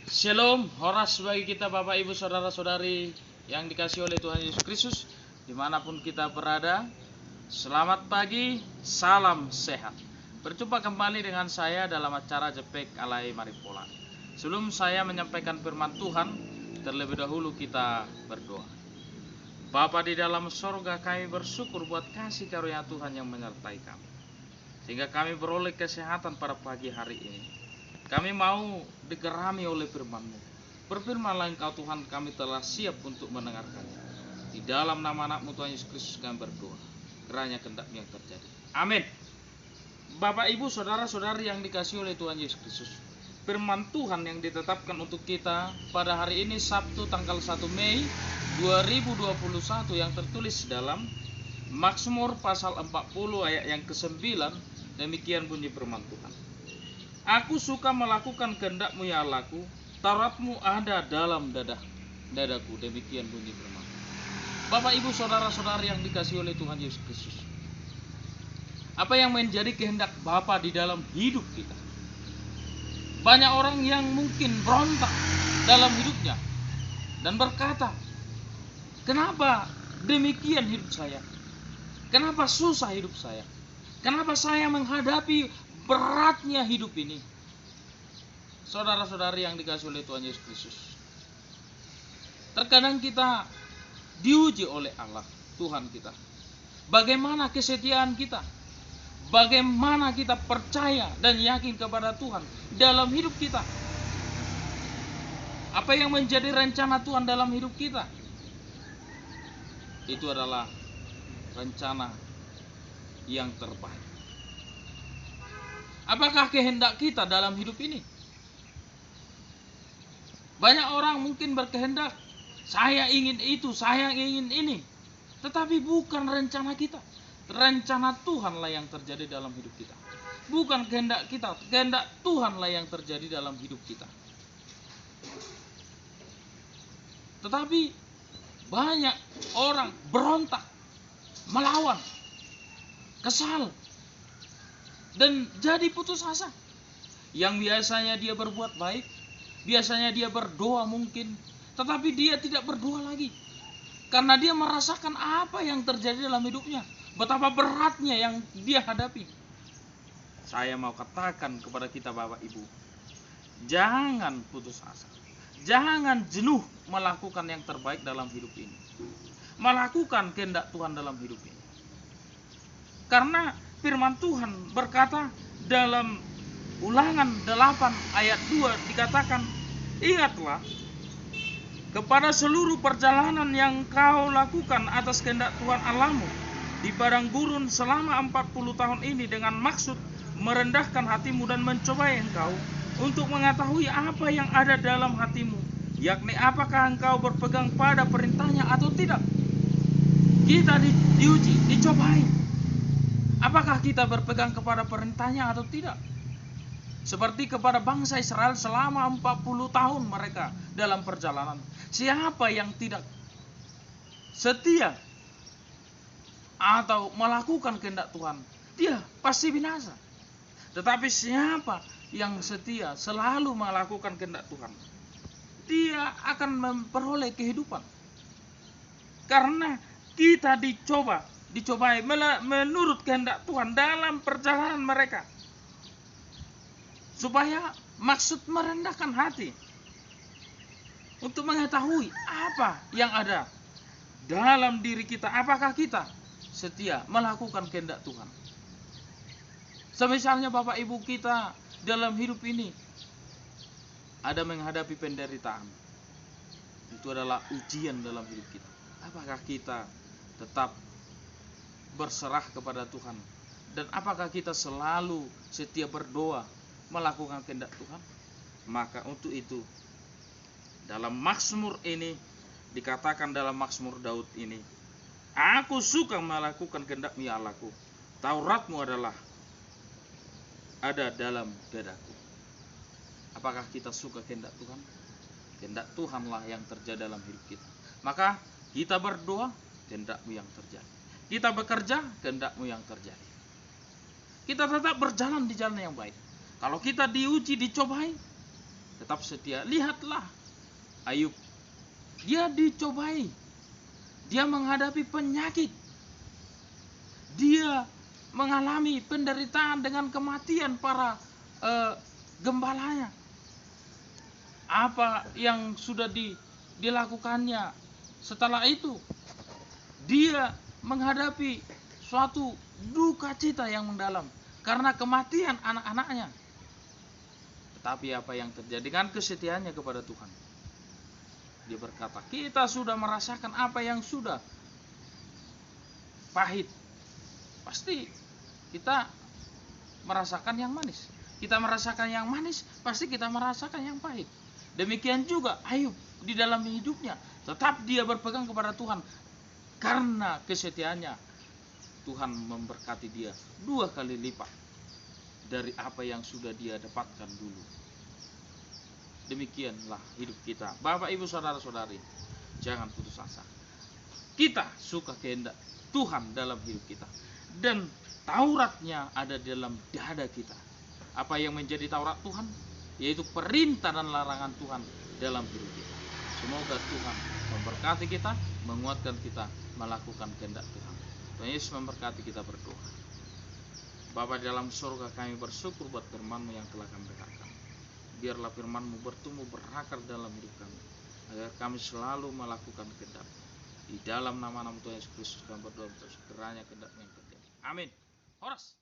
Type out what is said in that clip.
Shalom, horas bagi kita Bapak Ibu Saudara-saudari yang dikasihi oleh Tuhan Yesus Kristus dimanapun kita berada. Selamat pagi, salam sehat. Berjumpa kembali dengan saya dalam acara Jepek Alai Maripola. Sebelum saya menyampaikan firman Tuhan, terlebih dahulu kita berdoa. Bapa di dalam sorga, kami bersyukur buat kasih karunia Tuhan yang menyertai kami, sehingga kami beroleh kesehatan pada pagi hari ini. Kami mau digerami oleh firman-Mu. Berfirmanlah Engkau Tuhan, kami telah siap untuk mendengarkannya. Di dalam nama anak-Mu Tuhan Yesus Kristus kami berdoa, kiranya kehendak-Mu yang terjadi. Amin. Bapak Ibu Saudara-saudari yang dikasihi oleh Tuhan Yesus Kristus, firman Tuhan yang ditetapkan untuk kita pada hari ini Sabtu tanggal 1 Mei 2021 yang tertulis dalam Mazmur pasal 40 ayat yang ke-9. Demikian bunyi firman Tuhan. Aku suka melakukan kehendak-Mu ya Allahku, Taurat-Mu ada dalam dadaku. Demikian bunyi firman. Bapak Ibu Saudara-saudari yang dikasihi oleh Tuhan Yesus Kristus, apa yang menjadi kehendak Bapa di dalam hidup kita? Banyak orang yang mungkin berontak dalam hidupnya dan berkata, kenapa demikian hidup saya? Kenapa susah hidup saya? Kenapa saya menghadapi beratnya hidup ini? Saudara-saudari yang dikasihi oleh Tuhan Yesus Kristus, terkadang kita diuji oleh Allah, Tuhan kita. Bagaimana kesetiaan kita? Bagaimana kita percaya dan yakin kepada Tuhan dalam hidup kita? Apa yang menjadi rencana Tuhan dalam hidup kita? Itu adalah rencana yang terbaik. Apakah kehendak kita dalam hidup ini? Banyak orang mungkin berkehendak, saya ingin itu, saya ingin ini. Tetapi bukan rencana kita. Rencana Tuhanlah yang terjadi dalam hidup kita. Bukan kehendak kita, kehendak Tuhanlah yang terjadi dalam hidup kita. Tetapi banyak orang berontak, melawan, kesal, dan jadi putus asa. Yang biasanya dia berbuat baik, biasanya dia berdoa mungkin, tetapi dia tidak berdoa lagi. Karena dia merasakan apa yang terjadi dalam hidupnya, betapa beratnya yang dia hadapi. Saya mau katakan kepada kita Bapak Ibu, jangan putus asa. Jangan jenuh melakukan yang terbaik dalam hidup ini. Melakukan kehendak Tuhan dalam hidup ini. Karena firman Tuhan berkata dalam Ulangan 8 ayat 2 dikatakan, ingatlah kepada seluruh perjalanan yang kau lakukan atas kehendak Tuhan Allahmu di padang gurun selama 40 tahun ini dengan maksud merendahkan hatimu dan mencobai engkau untuk mengetahui apa yang ada dalam hatimu, yakni apakah engkau berpegang pada perintahnya atau tidak. Kita diuji, dicobai. Apakah kita berpegang kepada perintahnya atau tidak? Seperti kepada bangsa Israel selama 40 tahun mereka dalam perjalanan. Siapa yang tidak setia atau melakukan kehendak Tuhan, dia pasti binasa. Tetapi siapa yang setia selalu melakukan kehendak Tuhan, dia akan memperoleh kehidupan. Karena kita dicobai menurut kehendak Tuhan dalam perjalanan mereka. Supaya maksud merendahkan hati untuk mengetahui apa yang ada dalam diri kita. Apakah kita setia melakukan kehendak Tuhan? Semisalnya Bapak Ibu kita dalam hidup ini ada menghadapi penderitaan. Itu adalah ujian dalam hidup kita. Apakah kita tetap berserah kepada Tuhan? Dan apakah kita selalu setia berdoa melakukan kehendak Tuhan? Maka untuk itu dalam Mazmur ini dikatakan, dalam Mazmur Daud ini, aku suka melakukan kehendak-Mu ya Allahku, Taurat-Mu adalah ada dalam dadaku. Apakah kita suka kehendak Tuhan? Kehendak Tuhanlah yang terjadi dalam hidup kita. Maka kita berdoa, kehendak-Mu yang terjadi. Kita bekerja, kehendak-Mu yang terjadi. Kita tetap berjalan di jalan yang baik. Kalau kita diuji, dicobai, tetap setia. Lihatlah Ayub, dia dicobai, dia menghadapi penyakit, dia mengalami penderitaan dengan kematian para gembalanya. Apa yang sudah dilakukannya setelah itu? Dia menghadapi suatu duka cita yang mendalam karena kematian anak-anaknya. Tetapi apa yang terjadi dengan kesetiaannya kepada Tuhan? Dia berkata, kita sudah merasakan apa yang sudah pahit, pasti kita merasakan yang manis. Kita merasakan yang manis, pasti kita merasakan yang pahit. Demikian juga Ayub di dalam hidupnya, tetap dia berpegang kepada Tuhan. Karena kesetiaannya, Tuhan memberkati dia 2 kali lipat dari apa yang sudah dia dapatkan dulu. Demikianlah hidup kita. Bapak, Ibu, saudara-saudari, jangan putus asa. Kita suka kehendak Tuhan dalam hidup kita. Dan Tauratnya ada dalam dada kita. Apa yang menjadi Taurat Tuhan? Yaitu perintah dan larangan Tuhan dalam hidup kita. Semoga Tuhan memberkati kita, menguatkan kita melakukan kehendak Tuhan. Tuhan Yesus memberkati kita, berdoa. Bapa dalam surga, kami bersyukur buat firman-Mu yang telah kami dengarkan. Biarlah firman-Mu bertumbuh berakar dalam hidup kami, agar kami selalu melakukan kehendak. Di dalam nama Tuhan Yesus Kristus kami berdoa, kiranya kehendak-Mu yang terjadi. Amin. Horas.